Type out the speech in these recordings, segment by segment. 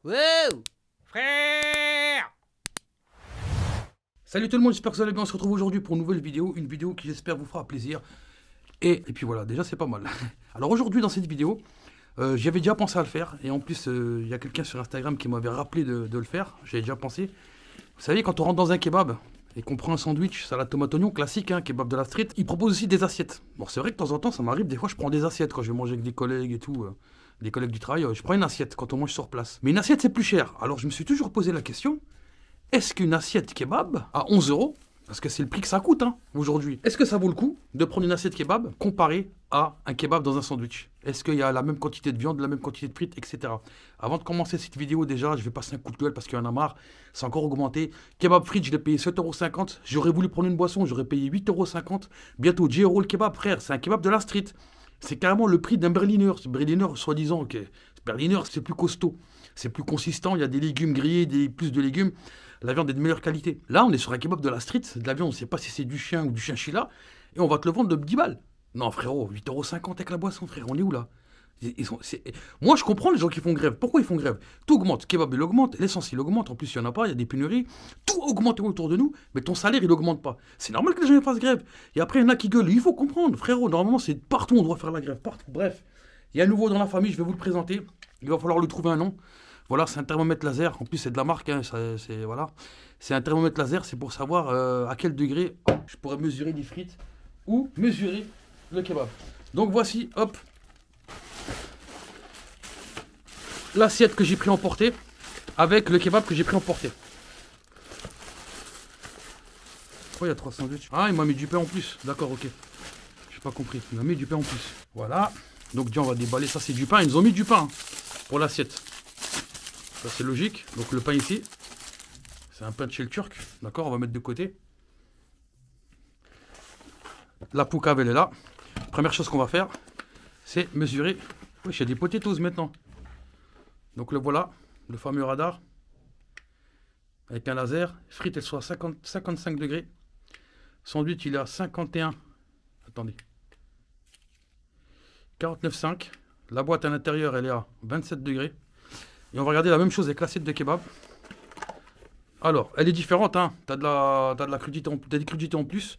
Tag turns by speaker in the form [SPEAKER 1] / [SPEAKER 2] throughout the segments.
[SPEAKER 1] Wow, frère!
[SPEAKER 2] Salut tout le monde, j'espère que vous allez bien. On se retrouve aujourd'hui pour une nouvelle vidéo. Une vidéo qui j'espère vous fera plaisir. Et puis voilà, déjà c'est pas mal. Alors aujourd'hui dans cette vidéo, j'y avais déjà pensé à le faire. Et en plus, il y a quelqu'un sur Instagram qui m'avait rappelé de le faire. J'avais déjà pensé. Vous savez, quand on rentre dans un kebab et qu'on prend un sandwich, salade tomate oignon, classique, hein, kebab de la street, ils proposent aussi des assiettes. Bon, c'est vrai que de temps en temps, ça m'arrive, des fois je prends des assiettes quand je vais manger avec des collègues et tout. Des collègues du travail, je prends une assiette quand on mange sur place. Mais une assiette c'est plus cher. Alors je me suis toujours posé la question, est-ce qu'une assiette kebab à 11 euros, parce que c'est le prix que ça coûte hein, aujourd'hui, est-ce que ça vaut le coup de prendre une assiette kebab comparée à un kebab dans un sandwich? Est-ce qu'il y a la même quantité de viande, la même quantité de frites, etc. Avant de commencer cette vidéo, déjà, je vais passer un coup de gueule parce qu'il y en a marre. C'est encore augmenté. Kebab frites, je l'ai payé 7,50 €. J'aurais voulu prendre une boisson, j'aurais payé 8,50 €. Bientôt 10 € le kebab, frère. C'est un kebab de la street. C'est carrément le prix d'un Berliner. Ce Berliner, soi-disant, ok. Berliner, c'est plus costaud. C'est plus consistant. Il y a des légumes grillés, plus de légumes. La viande est de meilleure qualité. Là, on est sur un kebab de la street. C'est de la viande, on ne sait pas si c'est du chien ou du chinchilla. Et on va te le vendre de 10 balles. Non, frérot, 8,50 € avec la boisson, frère. On est où là? Moi, je comprends les gens qui font grève. Pourquoi ils font grève? Tout augmente. Kebab, il augmente. L'essence, il augmente. En plus, il n'y en a pas. Il y a des pénuries. Tout augmente autour de nous. Mais ton salaire, il augmente pas. C'est normal que les gens fassent grève. Et après, il y en a qui gueulent. Il faut comprendre, frérot. Normalement, c'est partout, on doit faire la grève. Partout. Bref. Il y a un nouveau dans la famille. Je vais vous le présenter. Il va falloir lui trouver un nom. Voilà, c'est un thermomètre laser. En plus, c'est de la marque. Hein. Voilà. C'est un thermomètre laser. C'est pour savoir à quel degré je pourrais mesurer les frites ou mesurer le kebab. Donc, voici, hop, l'assiette que j'ai pris en portée avec le kebab que j'ai pris en portée. Pourquoi il y a 3 sandwichs? Ah, il m'a mis du pain en plus. D'accord, ok. J'ai pas compris. Il m'a mis du pain en plus. Voilà. Donc, on va déballer. Ça, c'est du pain. Ils nous ont mis du pain hein, pour l'assiette. Ça, c'est logique. Donc, le pain ici, c'est un pain de chez le Turc. D'accord, on va mettre de côté. La poucave, elle est là. Première chose qu'on va faire, c'est mesurer. Oui, il y a des potatoes maintenant. Donc le voilà, le fameux radar. Avec un laser. Frites, elles sont à 55 degrés. Sandwich, il est à 51. Attendez. 49,5. La boîte à l'intérieur, elle est à 27 degrés. Et on va regarder la même chose avec l'assiette de kebab. Alors, elle est différente. Hein. Tu as de la crudité, des crudités en plus.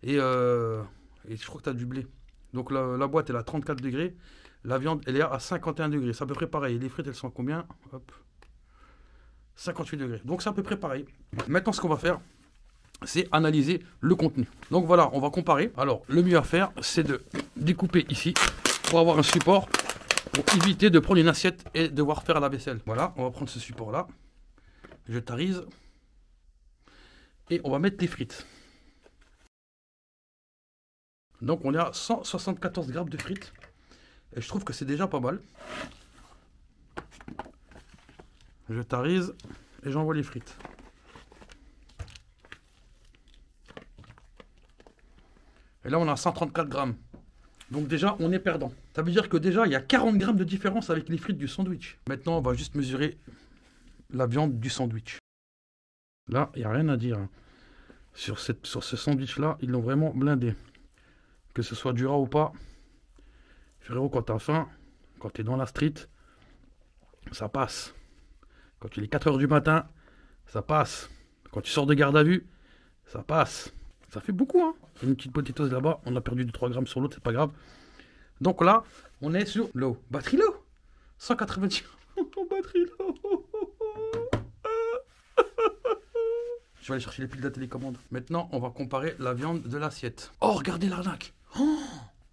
[SPEAKER 2] Et je crois que tu as du blé. Donc la boîte, elle est à 34 degrés. La viande, elle est à 51 degrés. C'est à peu près pareil. Les frites, elles sont à combien? Hop. 58 degrés. Donc c'est à peu près pareil. Maintenant, ce qu'on va faire, c'est analyser le contenu. Donc voilà, on va comparer. Alors, le mieux à faire, c'est de découper ici pour avoir un support pour éviter de prendre une assiette et devoir faire la vaisselle. Voilà, on va prendre ce support-là. Je tarise. Et on va mettre les frites. Donc on est à 174 grammes de frites. Et je trouve que c'est déjà pas mal. Je tarise et j'envoie les frites. Et là on a 134 grammes. Donc déjà on est perdant. Ça veut dire que déjà il y a 40 grammes de différence avec les frites du sandwich. Maintenant on va juste mesurer la viande du sandwich. Là il n'y a rien à dire. Hein. Sur ce sandwich là, ils l'ont vraiment blindé. Que ce soit du ras ou pas. Frérot, quand t'as faim, quand t'es dans la street, ça passe. Quand il est 4 h du matin, ça passe. Quand tu sors de garde à vue, ça passe. Ça fait beaucoup, hein. Une petite potatoes là-bas, on a perdu 2-3 grammes sur l'autre, c'est pas grave. Donc là, on est sur l'eau. Batterie low 190. Batterie low. Je vais aller chercher les piles de la télécommande. Maintenant, on va comparer la viande de l'assiette. Oh, regardez l'arnaque. Oh,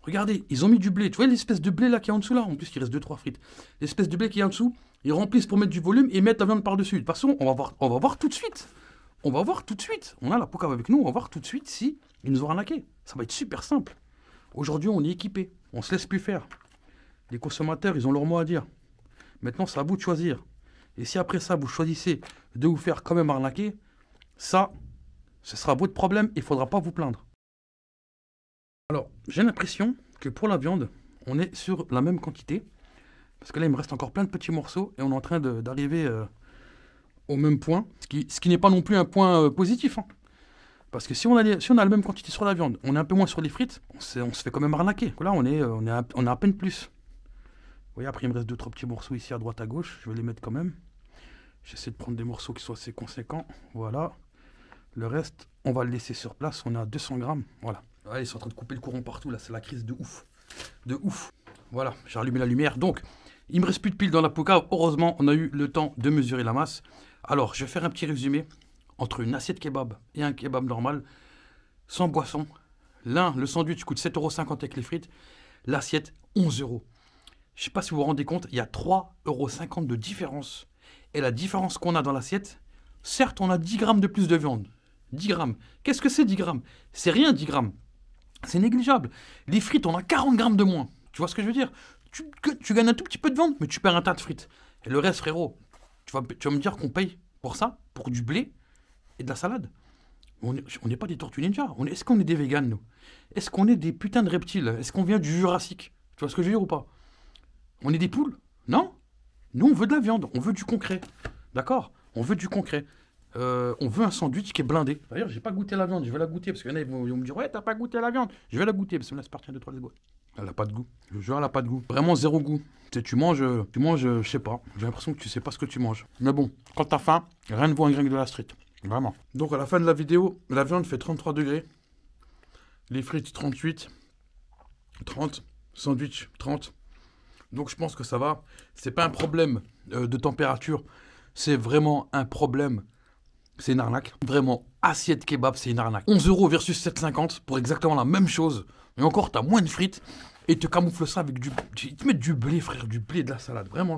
[SPEAKER 2] regardez, ils ont mis du blé. Tu vois l'espèce de blé là qui est en dessous là? En plus, il reste 2-3 frites. L'espèce de blé qui est en dessous, ils remplissent pour mettre du volume et mettent la viande par-dessus. De toute façon, on va voir tout de suite. On va voir tout de suite. On a la poucave avec nous, on va voir tout de suite si ils nous ont arnaqué. Ça va être super simple. Aujourd'hui, on est équipé. On se laisse plus faire. Les consommateurs, ils ont leur mot à dire. Maintenant, c'est à vous de choisir. Et si après ça, vous choisissez de vous faire quand même arnaquer, ça, ce sera votre problème et il ne faudra pas vous plaindre. Alors, j'ai l'impression que pour la viande, on est sur la même quantité. Parce que là, il me reste encore plein de petits morceaux et on est en train d'arriver au même point. Ce qui n'est pas non plus un point positif. Hein. Parce que si on a la même quantité sur la viande, on est un peu moins sur les frites, on se fait quand même arnaquer. Là, on est à peine plus. Vous voyez, après, il me reste 2-3 petits morceaux ici à droite, à gauche. Je vais les mettre quand même. J'essaie de prendre des morceaux qui soient assez conséquents. Voilà. Le reste, on va le laisser sur place. On est à 200 grammes. Voilà. Ouais, ils sont en train de couper le courant partout. Là, c'est la crise de ouf. De ouf. Voilà, j'ai rallumé la lumière. Donc, il me reste plus de piles dans la poucave. Heureusement, on a eu le temps de mesurer la masse. Alors, je vais faire un petit résumé. Entre une assiette kebab et un kebab normal, sans boisson. L'un, le sandwich coûte 7,50 € avec les frites. L'assiette, 11 €. Je ne sais pas si vous vous rendez compte, il y a 3,50 € de différence. Et la différence qu'on a dans l'assiette, certes, on a 10 grammes de plus de viande. 10 grammes. Qu'est-ce que c'est 10 grammes? C'est rien 10 grammes. C'est négligeable. Les frites, on a 40 grammes de moins. Tu vois ce que je veux dire? Tu gagnes un tout petit peu de viande, mais tu perds un tas de frites. Et le reste, frérot, tu vas me dire qu'on paye pour ça, pour du blé et de la salade. On n'est pas des tortues ninja. Est-ce qu'on est des véganes, nous? Est-ce qu'on est des putains de reptiles? Est-ce qu'on vient du Jurassique? Tu vois ce que je veux dire ou pas? On est des poules? Non? Nous, on veut de la viande. On veut du concret. D'accord? On veut du concret. On veut un sandwich qui est blindé. D'ailleurs, j'ai pas goûté la viande. Je vais la goûter parce qu'il y en a, ils vont me dire, ouais, t'as pas goûté la viande. Je vais la goûter parce que là, c'est parti, 1, 2, 3, let's go. Elle a pas de goût. Je jure, elle a pas de goût. Vraiment zéro goût. Tu manges, je sais pas. J'ai l'impression que tu sais pas ce que tu manges. Mais bon, quand t'as faim, rien ne vaut un grain de la street. Vraiment. Donc, à la fin de la vidéo, la viande fait 33 degrés. Les frites, 38. 30. Sandwich, 30. Donc, je pense que ça va. C'est pas un problème de température. C'est vraiment un problème. C'est une arnaque. Vraiment, assiette kebab, c'est une arnaque. 11 € versus 7,50 pour exactement la même chose. Et encore, t'as moins de frites. Et ils te camouflent ça avec ils te mettent du blé, frère, du blé et de la salade. Vraiment,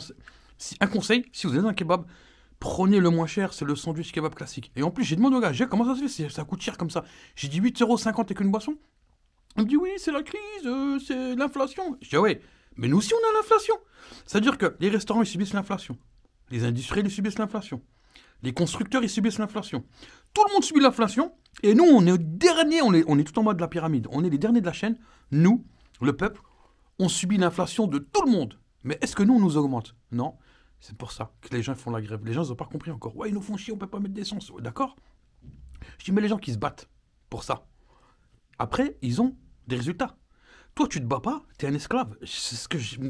[SPEAKER 2] un conseil, si vous avez un kebab, prenez le moins cher, c'est le sandwich kebab classique. Et en plus, j'ai demandé au gars, comment ça se fait, ça coûte cher comme ça? J'ai dit 8,50 € avec une boisson. Il me dit, oui, c'est la crise, c'est l'inflation. Je dis, ah ouais, mais nous aussi, on a l'inflation. C'est-à-dire que les restaurants, ils subissent l'inflation. Les industriels, ils subissent l'inflation. Les constructeurs, ils subissent l'inflation. Tout le monde subit l'inflation. Et nous, on est dernier, on est tout en bas de la pyramide. On est les derniers de la chaîne. Nous, le peuple, on subit l'inflation de tout le monde. Mais est-ce que nous, on nous augmente? Non. C'est pour ça que les gens font la grève. Les gens, ils n'ont pas compris encore. Ouais, ils nous font chier, on ne peut pas mettre d'essence. Ouais, d'accord? Je dis, mais les gens qui se battent pour ça, après, ils ont des résultats. Toi, tu te bats pas, tu es un esclave.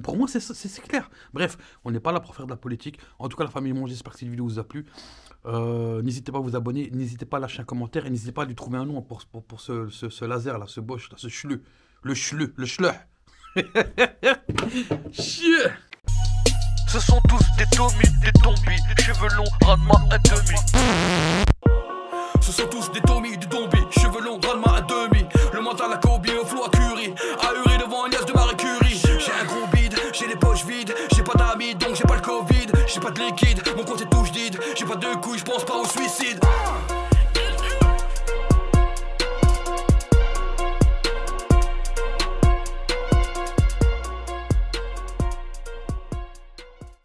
[SPEAKER 2] Pour moi, c'est clair. Bref, on n'est pas là pour faire de la politique. En tout cas, la famille Mon, j'espère que cette vidéo vous a plu. N'hésitez pas à vous abonner, n'hésitez pas à lâcher un commentaire et n'hésitez pas à lui trouver un nom pour ce laser là, ce Bosch là, ce chleu. Le chleu. Chier.
[SPEAKER 3] Ce sont tous des Tommy, des zombies, cheveux longs, rade-moi un demi.
[SPEAKER 4] Ce sont tous des Tommy, des zombies, cheveux longs, rade-moi un demi. Le mental à Kobe, au flou à Curie, ahuri devant une liasse de Marie Curie. J'ai un gros bide, j'ai les poches vides, j'ai pas d'amis donc j'ai pas le Covid. J'ai pas de liquide, mon compte est touche vide, j'ai pas de couilles, je pense pas au suicide.